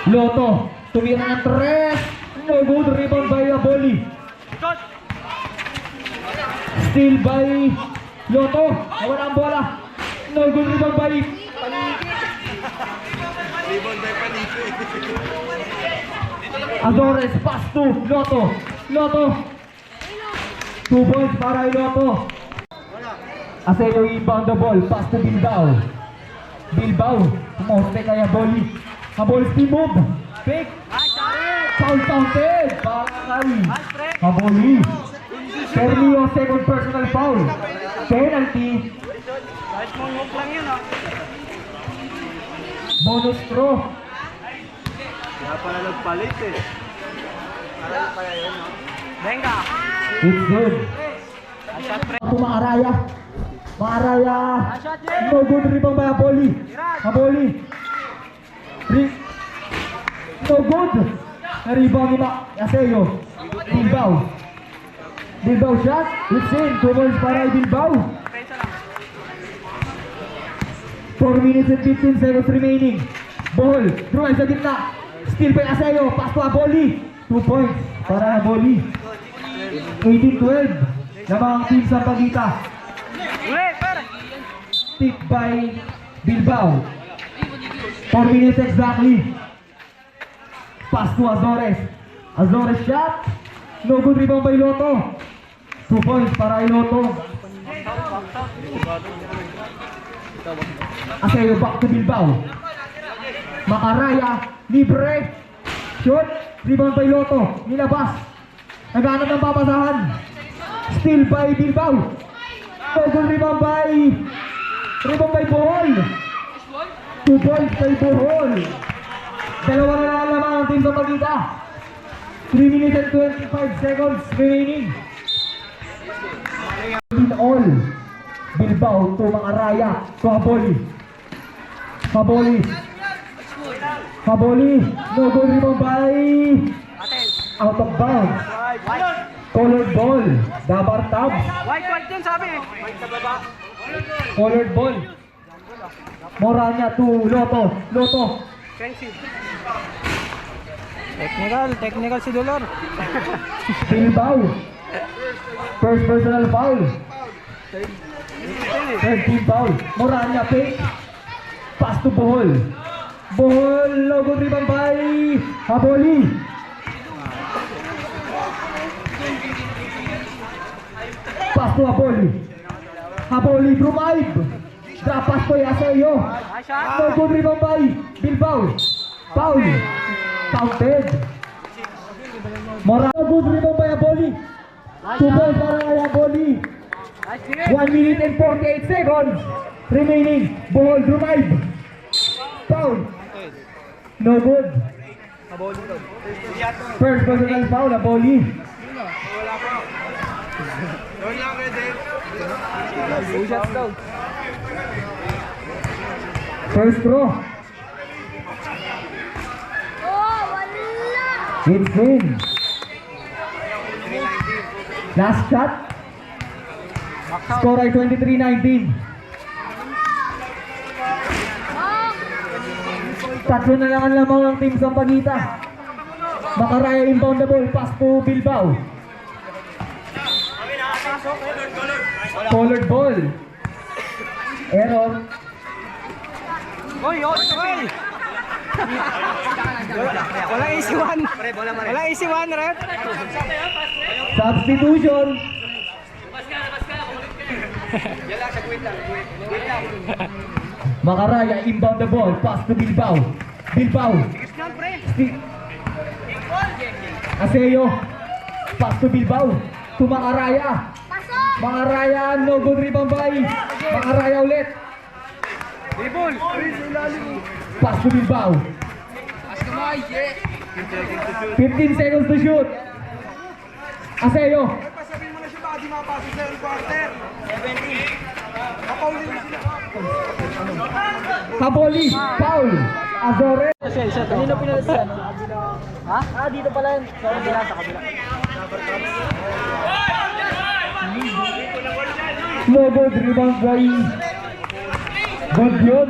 Loto, tumira ng 3. No good, rebound by Aboli. Steal by Loto, nawala ang bola. No good, rebound by Azores, pass to Loto. Loto, 2 points para kay Loto. Aselo inbound the ball, pass to Bilbao. Bilbao, tumoste kay Aboli. Aboli speed move, fake. Foul counted para kay Aboli. Sergio, second personal foul. Penalty. Bonus throw. Kaya pala nagpalit eh. Venga! It's good. Ako Maaraya. Maaraya. No good, rebound by Aboli. Aboli. No good. Rebound ni Aseo. Bilbao. Bilbao shot. It's in. 2 balls para Bilbao. 4 minutes and 15 seconds remaining. Ball. Drive sa gitna. Steal by Aseo. Pass to Aboli. 2 points para Aboli. 18-12. Lamang team sa Pagita. Tip by Bilbao. 4 minutes exactly. Pass to Azores. Azores shot. No good, rebound by Loto. 2 points para Loto. Aseo back to Bilbao. Macaraya. Libre. Shot. Rebound by Loto. Nilabas. Naghanap ng papasahan. Steal by Bilbao. No good, rebound by Bohol. 2 points by Bohol. Dalawa na lang lamang ang team sa Pagita. 3 minutes and 25 seconds remaining. In all, Bilbao to Macaraya to Aboli. Aboli. No good, rebound by out of bounds. Colored ball. Dabar tabs. White yun sabi eh. White sa baba. Colored ball. Moranya to Loto. Loto. Technical si Dolor. Bilbao. First personal foul. Third team foul. Moranya fake. Pass to Bohol. Bohol. No good, rebound by Aboli. Pass to Aboli. Aboli, Brumaib. Drop pass to Aseo. No good, rebound by Bilbao. Foul. Counted. Morano, good, rebound by Aboli. 2 balls para kay Aboli. 1 minute and 48 seconds remaining. Bohol, Brumaib. Foul. No good. First personal foul, Aboli. First throw. It's in. Last shot. Score ay 23-19. Tatlo na lang ang lamang ng team sa Pagita. Macaraya inbound the ball. Pass to Bilbao. Colored ball. Error. Oy! Walang easy one. Walang easy one, rep. Substitution. Macaraya inbound the ball. Pass to Bilbao. Bilbao. Aseo. Pass to Bilbao. To Macaraya. Macaraya. No good, rebound by Macaraya ulit. Pass to Bilbao. 15 seconds to shoot. Aseo. Aboli. Foul. Azores. Kanino pinalitan? Ha? Dito pala yun. Sa kabila, sa kabila. No good, rebound by Good yun.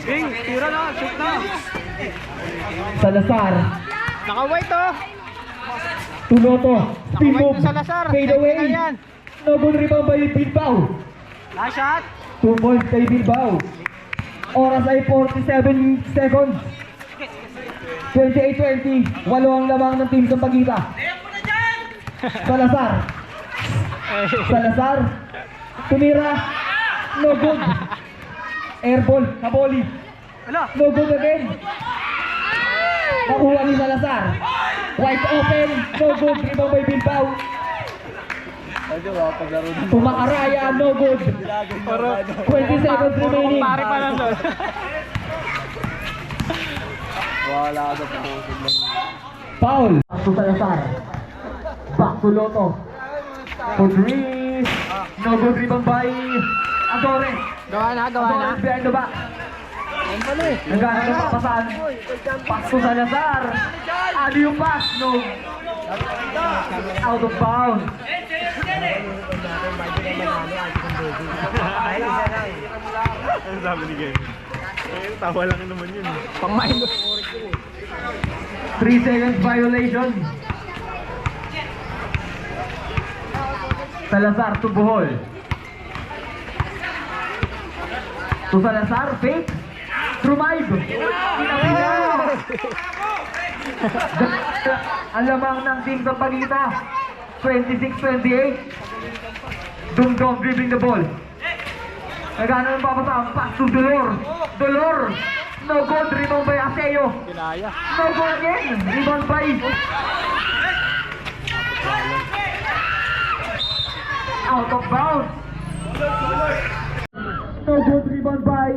Bing, tira na, shoot na. Salazar. Naka-white oh. Tuloto. Spin Naka-white move. na Salazar. Fade away. Technical yan. No good rebound by Bilbao. Last shot. 2 points kay Bilbao. Oras ay 47 seconds. 28-20. 8 ang lamang ng team sa Pagita. Salazar. Salazar. Tumira. No good. Airball. Kaboli. Wala. No good again. Nakuha ni Salazar. Wide open. No good. Rebound by Bilbao. Tumakaraya. No good. 20 seconds remaining. Pare pa lang doon. Foul. Back to Salazar. Back to Loto. For three. No good rebound by Azore. Gawa na, gawa na. Azore behind the back. Nagana ng papasan. Pass to Salazar. Ano yung pass? No. Out of bounds. Ano sabi ni Game? Eh, tawa lang naman yun. Pang minus. 3 seconds violation. Salazar to Bohol. To Salazar, fake. Trumayb. Ang lamang ng team sa Pagita. 26-28. Dumdum dribbling the ball. Nagana ng papasang. Pass to Dolor. Dolor. No good. Rebound by Aseo. Kinaya. No good again. Rebound by out of bounds. No good. Rebound by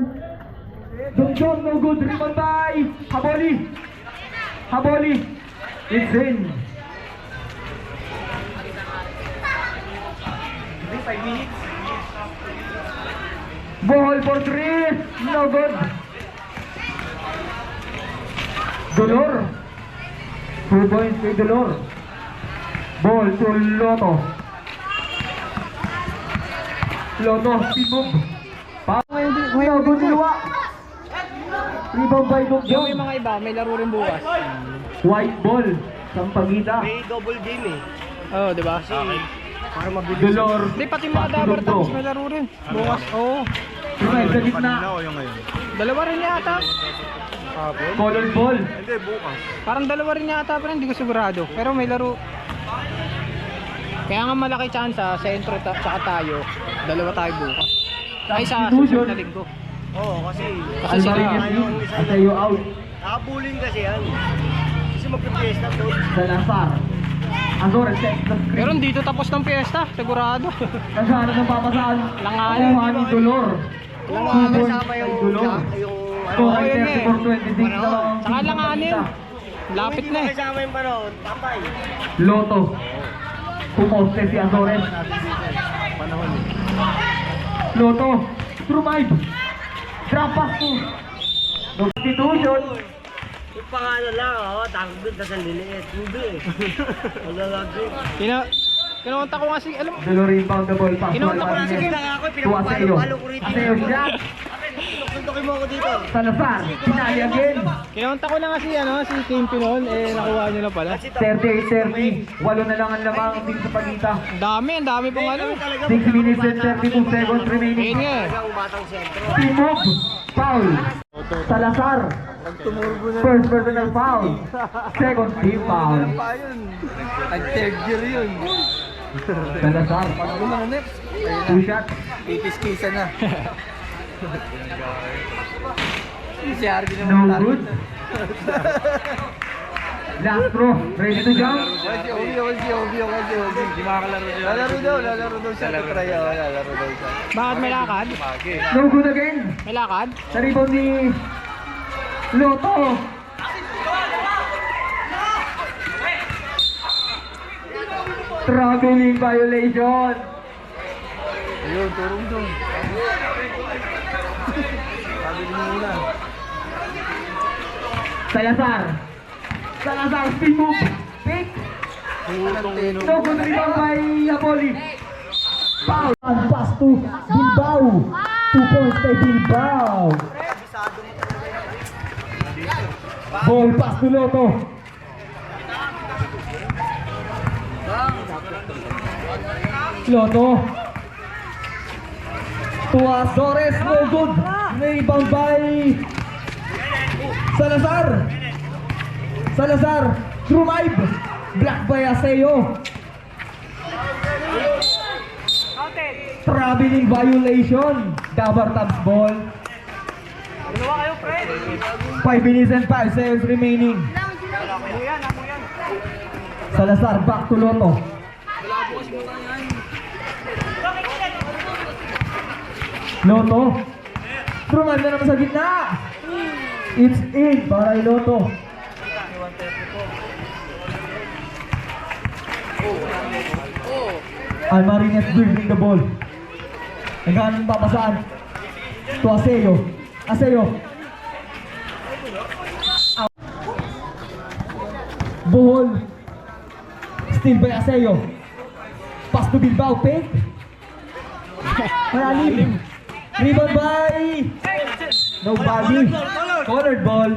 Dumdum. No good. Rebound by Haboli. Haboli. It's in. 5 minutes. Ball for 3. No good. Dolor. 2 points kay Dolor. Ball to Loto. Loto, speed move. No good niluwa. Rebound by Yung Dumdum. may mga iba, may laro rin bukas. White ball. Sampagita. May double game eh. Oo, di ba? Para mabilis. Dolor. Hindi, pati mga Dabber Tops may laro rin. Bukas, oo. Right, sa gitna. Kanina o yung ngayon? Dalawa rin yata. Hapon? Colored ball. Hindi, bukas. Parang dalawa rin yata, pero hindi ko sigurado. Pero may laro. Kaya nga malaki chance sa sentro tsaka tayo. Dalawa tayo bukas. Ay sa susunod na linggo. Oo, kasi Kasi sila, Alvarez in. Aseo out. nakabulin kasi yan. Kasi magpipiesta to. Salazar. Azores takes the screen. pero dito tapos ng piyesta, sigurado. Naghanap ng papasaan. Langanin. Kuha ni Dolor. Langanin, kasama yung Dolor. yung Score Oo, ay yun nga eh. 34-26 na lang. Saka langanin. Lapit na eh. kasama yung panahon, patay. Loto. Pumoste si Azores. Panahon eh. Loto. Trumayb. Drop pass to. Substitution. Yung pangalan lang, tawag doon, tas ang liliit. Hindi eh. Wala lang din. Kinunta ko nga si, alam mo, Dolor rebound the ball. Pass to Kinunta ko na si Alvarez. Kaya nga ako, To Aseo. pinapapalo ko rito. Aseo shot. Suntukin mo ako dito. Salazar. Pinali again. kinunta ko na nga si, si Team Pinon, nakuha nyo na pala. 38-30. 8 na lang ang lamang din sa Pagita. Ang dami pong ano. 6 minutes and 32 seconds Ayun remaining. nga eh. Ang batang sentro. Team move. Foul. Salazar. First personal foul. Second team foul. Nag-third year yun. Salazar. Two shots. Itis-kisa na. Si Arby No good. Last throw. Ready to jump? Di makakalaro siya. Lalaro daw siya. Try lalaro daw siya. Bakit may lakad? No good again. May lakad? Sa rebound ni Loto. Traveling violation. Ayun, turong doon. Sabi din muna. Salazar. Salazar, speed move. Pick. No good rebound by Apoli. Foul. And pass to Bilbao. 2 points kay Bilbao. Ball pass to Lotto. Lotto. To Azores, no good. Rebound by Salazar. Salazar. Drumaib. Blocked by Aseo. Traveling violation. Dabar Tabs ball. 5 minutes and 5 seconds remaining. Salazar back to Lotto. Lotto. Truman na naman sa gitna. It's in para kay Lotto. Almarines dribbling the ball. Naghahanap papasaan. To Aseo. Aseo. Ball. Still by Aseo. Pass to Bilbao. Paint. Malalim. Rebound by nobody. Colored ball.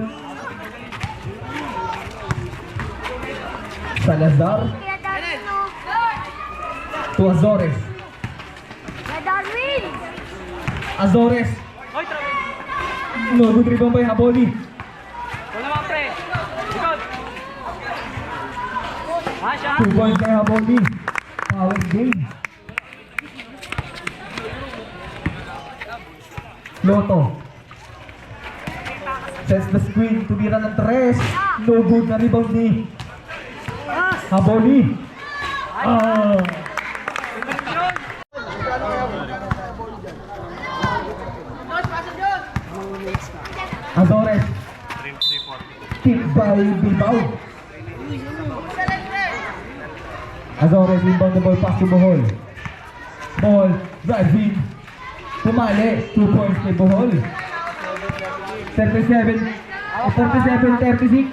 Salazar to Azores. Azores. No good rebound by Haboli. 2 points by Haboli. Power game. Lotto. Sets the screen. Tumira ng 3. No good na rebound ni Haboli. Azores. Kick by Bilbao. Azores inbound the ball pass to Bohol. Bohol drives in. Pumali. 2 points kay Bohol. 37-36.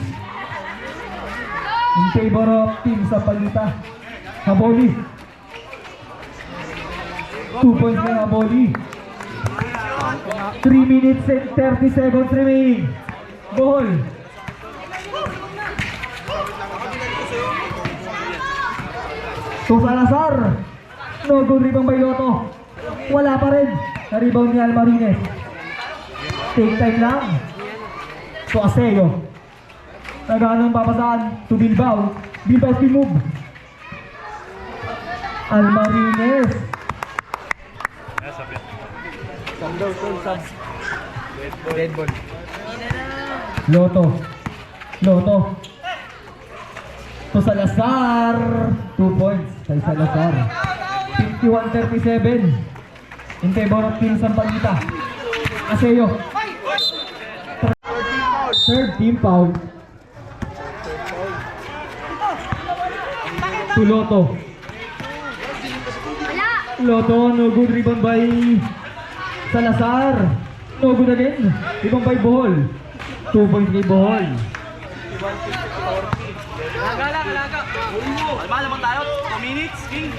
In favor of team sa Palita. Haboli. 2 points kay Haboli. 3 minutes and 30 seconds remaining. Bohol. To Salazar. No good rebound by Lotto. Wala pa rin. Na-rebound ni Almarines. Take time lang. To Aseo. Naghanang papasaan to Bilbao. Bilbao still move. Almarines. Dead ball. Lotto. Lotto. To Salazar. 2 points kay Salazar. 51-37. In favor of Team Sampalita. Aseo. Third team foul. To Lotto. Lotto, no good rebound by Salazar. No good again. Rebound by Bohol. 2 points kay Bohol. Alaga. Alma lamang tayo. 2 minutes. King.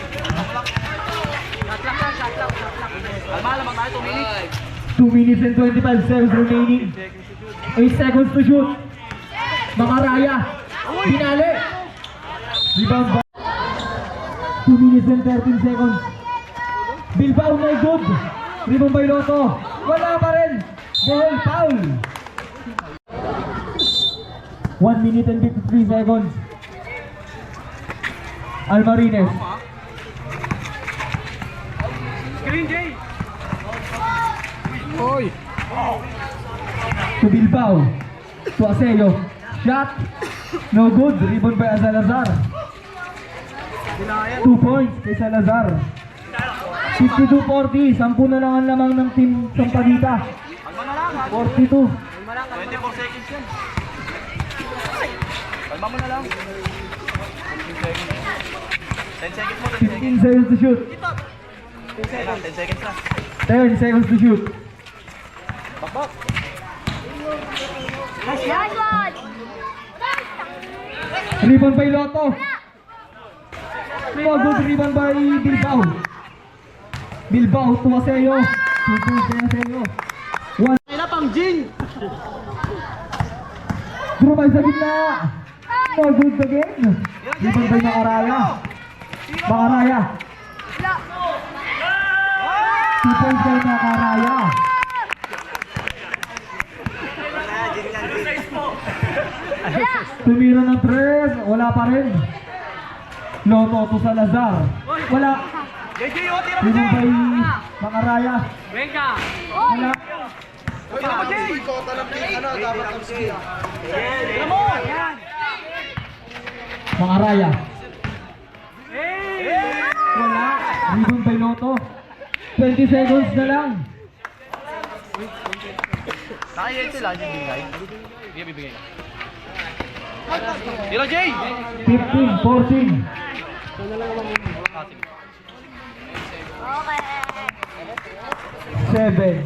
Shot lang. Alma lamang tayo. 2 minutes. 2 minutes and 25 seconds remaining. 8 seconds to shoot. Makaraya. Pinali. Rebound by 2 minutes and 13 seconds. Bilbao no good. Rebound by Lotto. Wala pa rin. Bohol foul. 1 minute and 53 seconds. Almarines. Green Jay. Hoy! To Bilbao. To Aseo. Shot. No good. Rebound by Salazar. 2 points kay Salazar. 52-40. 10 na lang ang lamang ng team Sampalita. 42. 24 seconds yan. Kalma mo na lang. 10 seconds mo. 15 seconds to shoot. 10 seconds na. 10 seconds to shoot. Bakbak. Rebound by Lotto. No good rebound by Bilbao. Bilbao to Aseo. 2 points kay Aseo. 1. Kailan pang Jing? Drumay sa gitna. No good again. Rebound by Makaraya. Makaraya. 2 points kay Makaraya. Tumira ng 3. Wala pa rin. Loto to Salazar. Wala. JJ, oh, tira mo, Rebound by Jay! Makaraya. Venga! Wala. Tira mo, Jay! Tira mo! Yan! Makaraya. Wala. Rebound by Loto. 20 seconds na lang. Nakayet sila, Jay, bigay. Bigay, bibigay. Tira, Jay! 15, 14. Ah, sige. 7.